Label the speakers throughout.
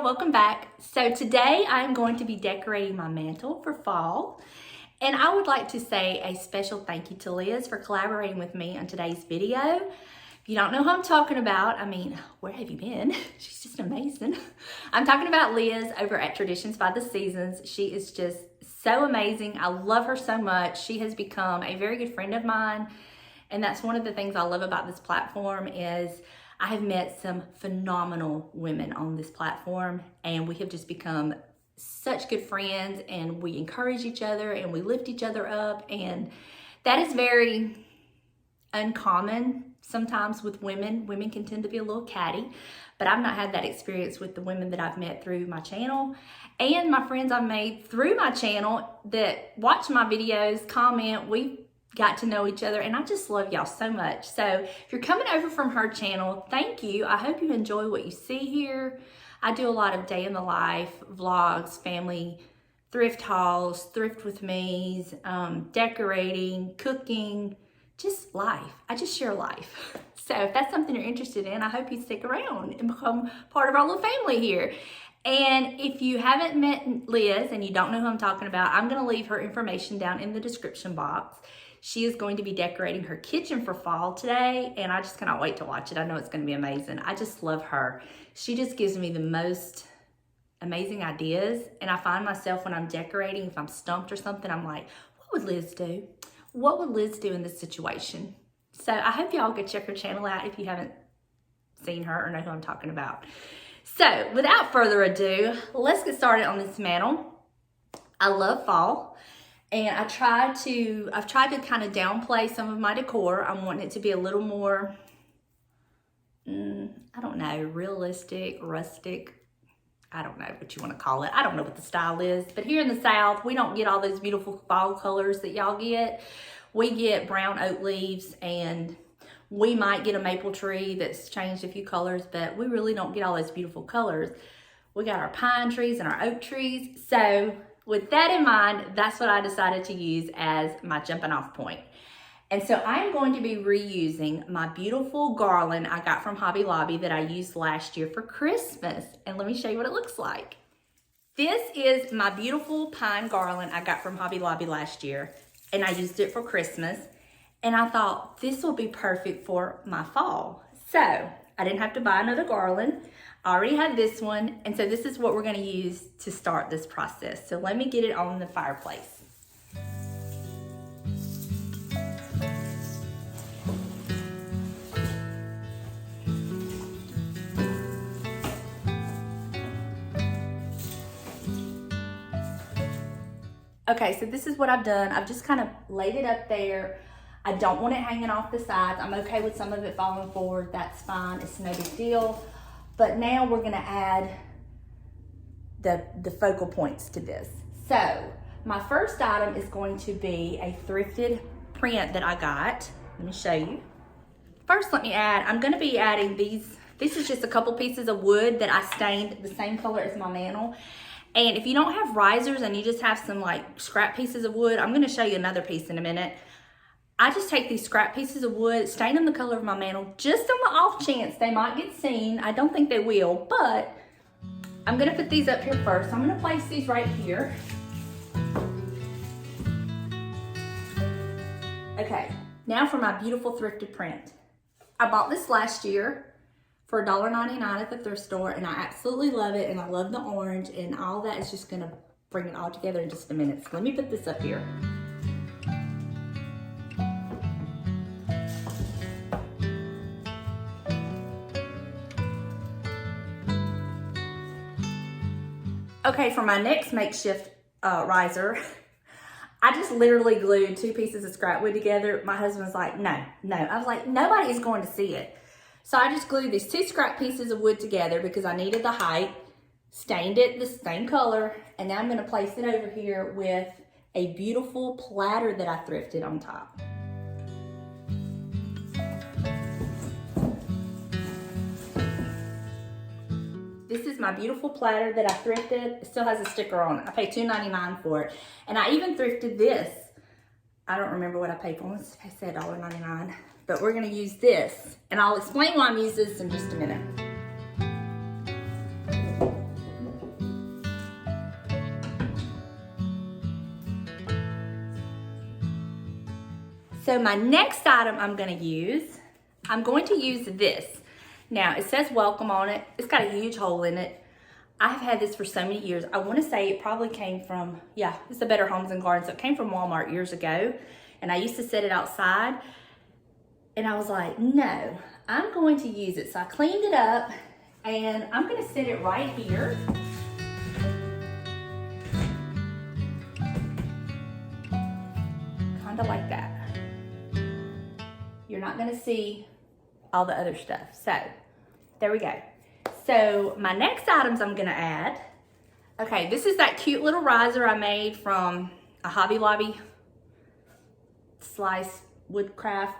Speaker 1: welcome back. So today I'm going to be decorating my mantle for fall, and I would like to say a special thank you to Liz for collaborating with me on today's video. If you don't know who I'm talking about, I mean, where have you been? She's just amazing. I'm talking about Liz over at Traditions by the Seasons. She is just so amazing. I love her so much. She has become a very good friend of mine, and that's one of the things I love about this platform is I have met some phenomenal women on this platform, and we have just become such good friends, and we encourage each other and we lift each other up, and that is very uncommon sometimes with women. Women can tend to be a little catty, but I've not had that experience with the women that I've met through my channel and my friends I've made through my channel that watch my videos, comment. We got to know each other, and I just love y'all so much. So if you're coming over from her channel, thank you. I hope you enjoy what you see here. I do a lot of day in the life vlogs, family thrift hauls, thrift with me's, decorating, cooking, just life. I just share life. So if that's something you're interested in, I hope you stick around and become part of our little family here. And if you haven't met Liz and you don't know who I'm talking about, I'm going to leave her information down in the description box. She is going to be decorating her kitchen for fall today, and I just cannot wait to watch it. I know it's going to be amazing. I just love her. She just gives me the most amazing ideas, and I find myself when I'm decorating, if I'm stumped or something, I'm like, what would Liz do? What would Liz do in this situation? So I hope y'all go check her channel out if you haven't seen her or know who I'm talking about. So without further ado, let's get started on this mantle. I love fall. And I've tried to kind of downplay some of my decor. I'm wanting it to be a little more, I don't know, realistic, rustic. I don't know what you want to call it. I don't know what the style is. But here in the South, we don't get all those beautiful fall colors that y'all get. We get brown oak leaves, and we might get a maple tree that's changed a few colors, but we really don't get all those beautiful colors. We got our pine trees and our oak trees. So with that in mind, that's what I decided to use as my jumping off point. And so I'm going to be reusing my beautiful garland I got from Hobby Lobby that I used last year for Christmas. And let me show you what it looks like. This is my beautiful pine garland I got from Hobby Lobby last year, and I used it for Christmas. And I thought this will be perfect for my fall. So I didn't have to buy another garland. I already had this one, and so this is what we're going to use to start this process. So let me get it on the fireplace. Okay, so this is what I've done. I've just kind of laid it up there. I don't want it hanging off the sides. I'm okay with some of it falling forward. That's fine. It's no big deal. But now we're gonna add the focal points to this. So my first item is going to be a thrifted print that I got. Let me show you. First, I'm gonna be adding these. This is just a couple pieces of wood that I stained the same color as my mantle. And if you don't have risers and you just have some like scrap pieces of wood, I'm gonna show you another piece in a minute. I just take these scrap pieces of wood, stain them the color of my mantle, just on the off chance they might get seen. I don't think they will, but I'm gonna put these up here first. I'm gonna place these right here. Okay, now for my beautiful thrifted print. I bought this last year for $1.99 at the thrift store, and I absolutely love it, and I love the orange, and all that is just gonna bring it all together in just a minute. So let me put this up here. Okay, for my next makeshift riser, I just literally glued 2 pieces of scrap wood together. My husband's like, no. I was like, nobody is going to see it. So I just glued these 2 scrap pieces of wood together because I needed the height, stained it the same color, and now I'm gonna place it over here with a beautiful platter that I thrifted on top. This is my beautiful platter that I thrifted. It still has a sticker on it. I paid $2.99 for it. And I even thrifted this. I don't remember what I paid for it. I said $1.99. But we're gonna use this. And I'll explain why I'm using this in just a minute. So my next item I'm going to use this. Now it says welcome on it. It's got a huge hole in it. I've had this for so many years. I want to say it probably came from, yeah, it's the Better Homes and Gardens. So it came from Walmart years ago. And I used to set it outside. And I was like, no, I'm going to use it. So I cleaned it up and I'm going to set it right here. Kind of like that. You're not going to see all the other stuff. So there we go. So my next items I'm gonna add, okay, this is that cute little riser I made from a Hobby Lobby slice woodcraft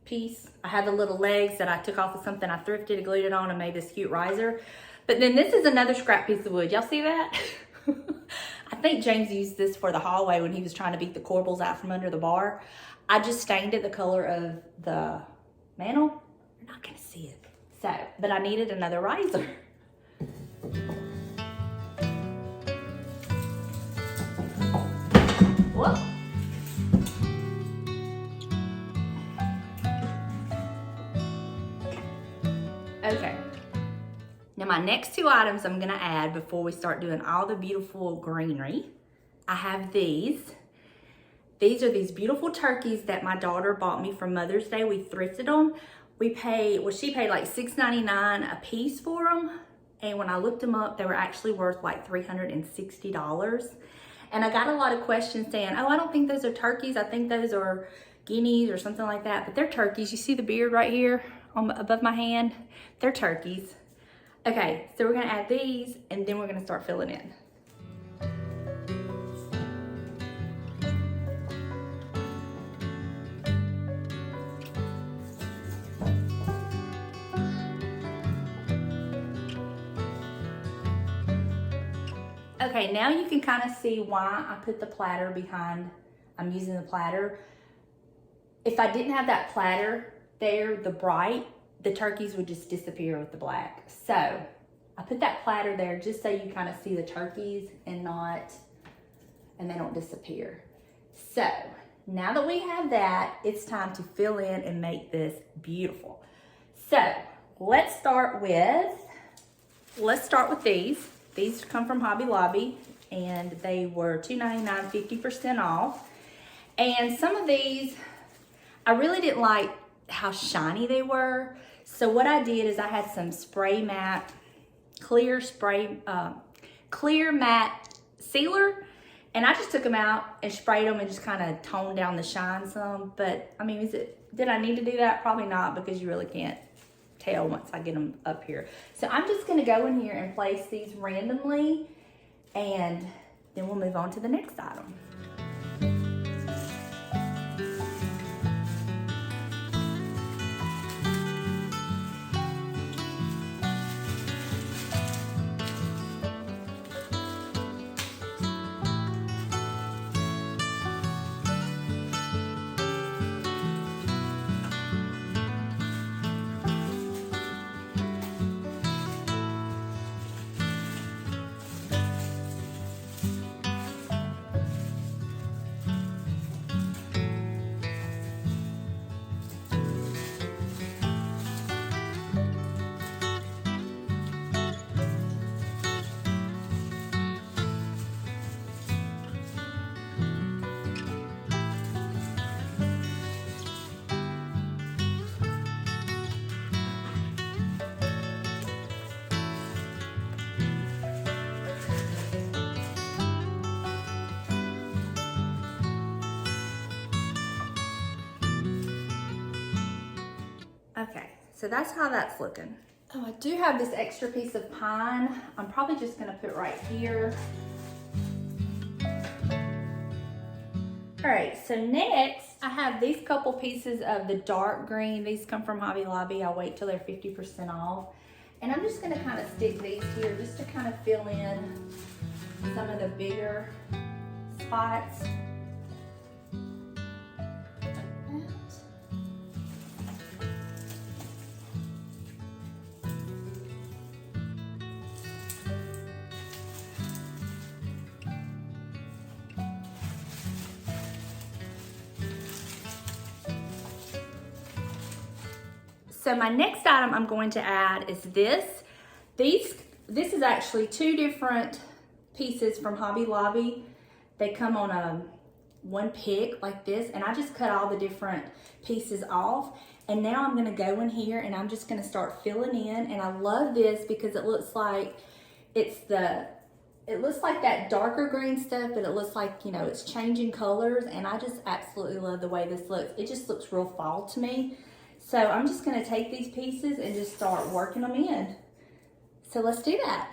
Speaker 1: piece. I have the little legs that I took off of something I thrifted and glued it on and made this cute riser. But then this is another scrap piece of wood. Y'all see that? I think James used this for the hallway when he was trying to beat the corbels out from under the bar. I just stained it the color of the mantle. You're not gonna see it. So, but I needed another riser. Whoop. Okay. Now my next two items I'm gonna add before we start doing all the beautiful greenery. I have these. These are these beautiful turkeys that my daughter bought me for Mother's Day. We thrifted them. She paid like $6.99 a piece for them. And when I looked them up, they were actually worth like $360. And I got a lot of questions saying, oh, I don't think those are turkeys. I think those are guineas or something like that. But they're turkeys. You see the beard right here above my hand? They're turkeys. Okay, so we're gonna add these and then we're gonna start filling in. Okay, now you can kind of see why I put the platter behind. I'm using the platter. If I didn't have that platter there, the turkeys would just disappear with the black. So I put that platter there just so you kind of see the turkeys and they don't disappear. So now that we have that, it's time to fill in and make this beautiful. So let's start with these. These come from Hobby Lobby and they were $2.99, 50% off. And some of these, I really didn't like how shiny they were. So what I did is I had some spray matte, clear matte sealer, and I just took them out and sprayed them and just kind of toned down the shine some. But I mean, did I need to do that? Probably not, because you really can't tell once I get them up here. So I'm just gonna go in here and place these randomly, and then we'll move on to the next item. Okay, so that's how that's looking. Oh, I do have this extra piece of pine. I'm probably just gonna put right here. All right, so next I have these couple pieces of the dark green. These come from Hobby Lobby. I'll wait till they're 50% off. And I'm just gonna kind of stick these here just to kind of fill in some of the bigger spots. So my next item I'm going to add is this. This is actually 2 different pieces from Hobby Lobby. They come on a one pick like this, and I just cut all the different pieces off. And now I'm gonna go in here and I'm just gonna start filling in. And I love this because it looks like it looks like that darker green stuff, but it looks like, you know, it's changing colors. And I just absolutely love the way this looks. It just looks real fall to me. So I'm just gonna take these pieces and just start working them in. So let's do that.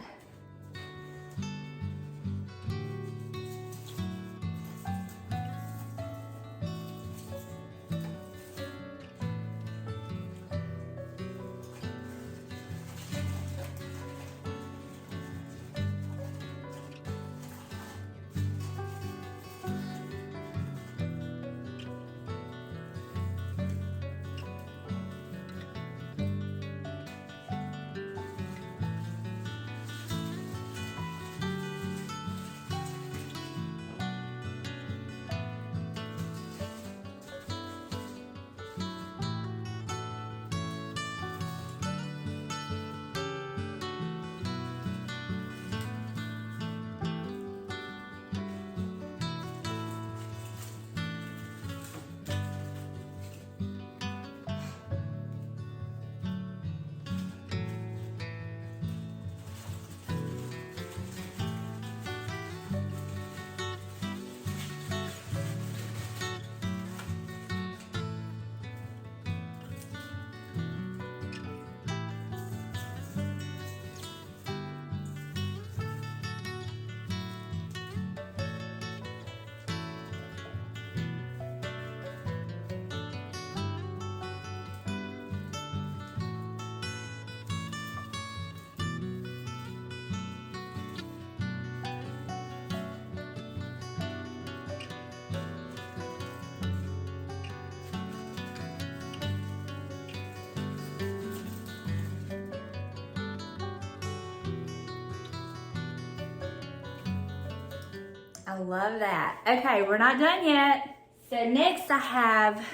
Speaker 1: I love that. Okay, we're not done yet. So next I have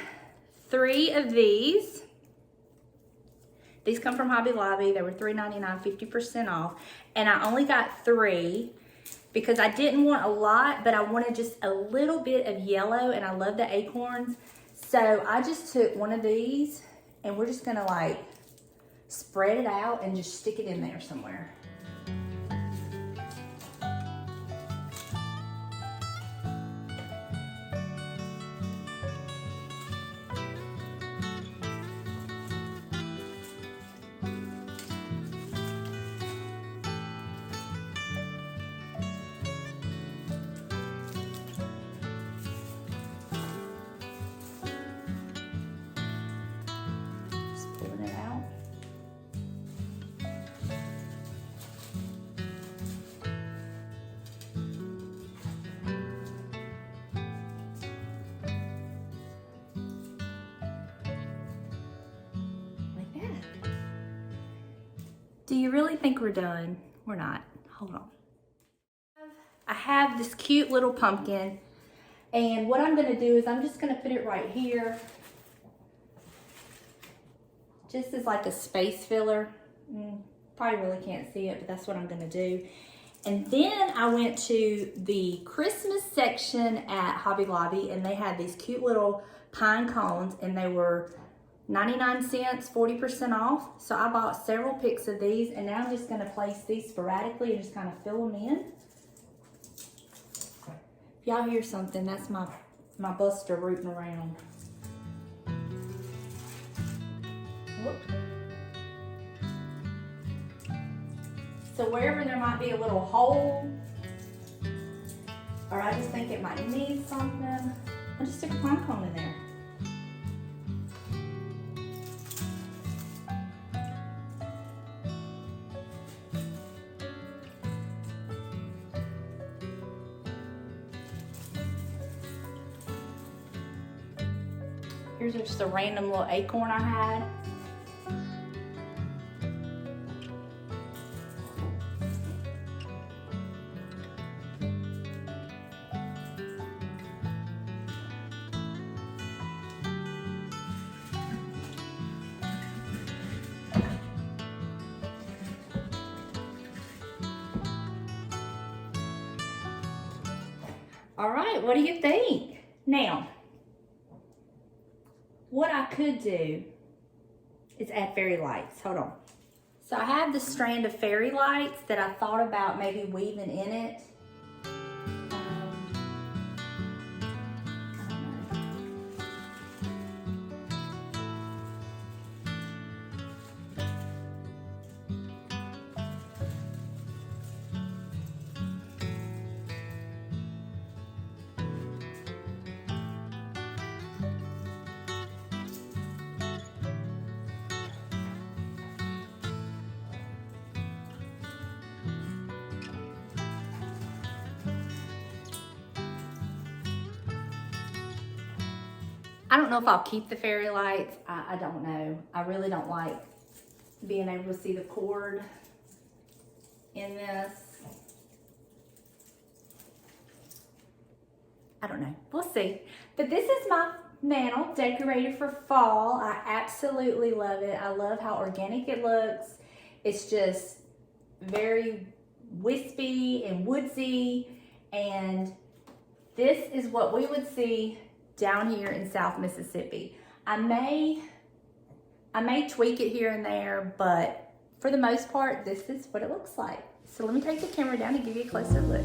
Speaker 1: 3 of these. These come from Hobby Lobby. They were $3.99, 50% off. And I only got 3 because I didn't want a lot, but I wanted just a little bit of yellow, and I love the acorns. So I just took one of these, and we're just gonna like spread it out and just stick it in there somewhere. Do you really think we're done? We're not. Hold on. I have this cute little pumpkin, and what I'm gonna do is I'm just gonna put it right here, just as like a space filler. Probably really can't see it, but that's what I'm gonna do. And then I went to the Christmas section at Hobby Lobby, and they had these cute little pine cones, and they were 99 cents, 40% off. So I bought several picks of these, and now I'm just gonna place these sporadically and just kind of fill them in. If y'all hear something, that's my Buster rooting around. Whoop. So wherever there might be a little hole, or I just think it might need something, I just stick a pine cone in there. Here's just a random little acorn I had. All right, what do you think? Now, what I could do is add fairy lights. Hold on. So I have this strand of fairy lights that I thought about maybe weaving in it. I don't know if I'll keep the fairy lights. I don't know. I really don't like being able to see the cord in this. I don't know. We'll see. But this is my mantle decorated for fall. I absolutely love it. I love how organic it looks. It's just very wispy and woodsy. And this is what we would see down here in South Mississippi. I may tweak it here and there, but for the most part, this is what it looks like. So let me take the camera down and give you a closer look.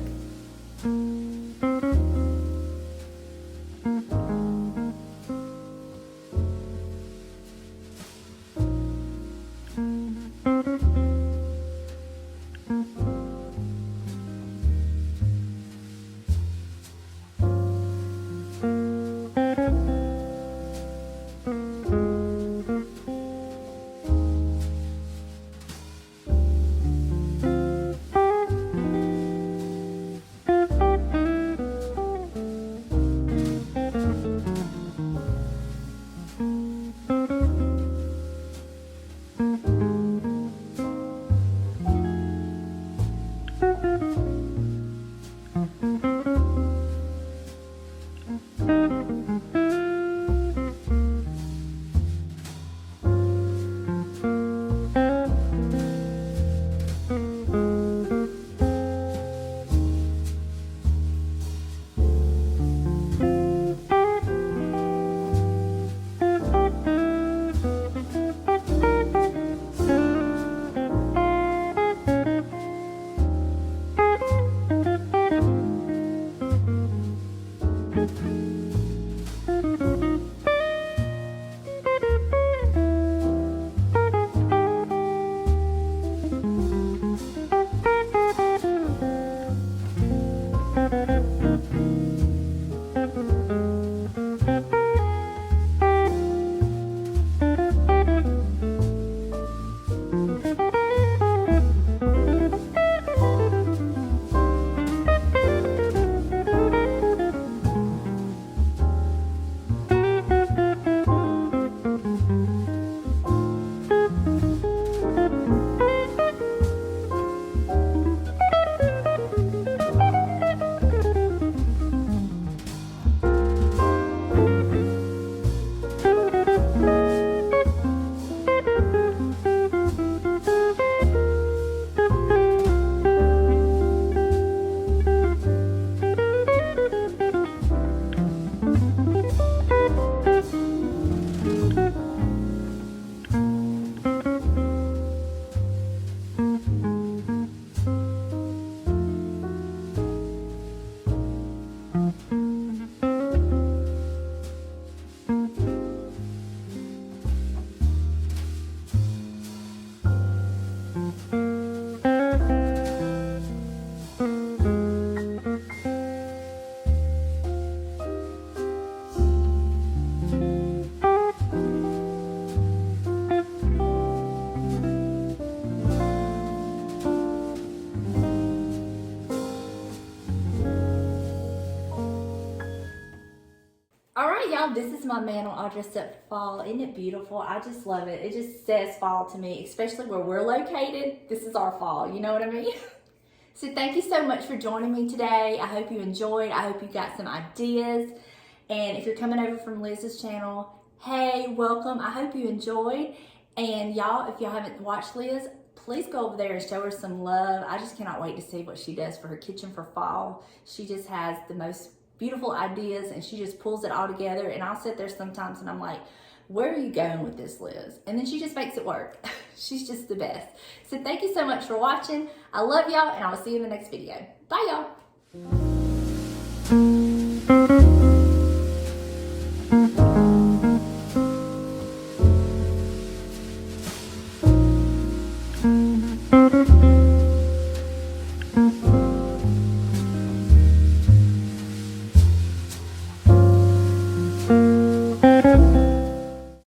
Speaker 1: Y'all, this is my mantle all dressed up for fall. Isn't it beautiful? I just love it. It just says fall to me, especially where we're located. This is our fall, you know what I mean? So thank you so much for joining me today. I hope you enjoyed. I hope you got some ideas. And if you're coming over from Liz's channel, hey, welcome. I hope you enjoyed. And y'all, if y'all haven't watched Liz, please go over there and show her some love. I just cannot wait to see what she does for her kitchen for fall. She just has the most beautiful ideas, and she just pulls it all together. And I'll sit there sometimes and I'm like, where are you going with this, Liz? And then she just makes it work. She's just the best. So thank you so much for watching. I love y'all, and I will see you in the next video. Bye, y'all.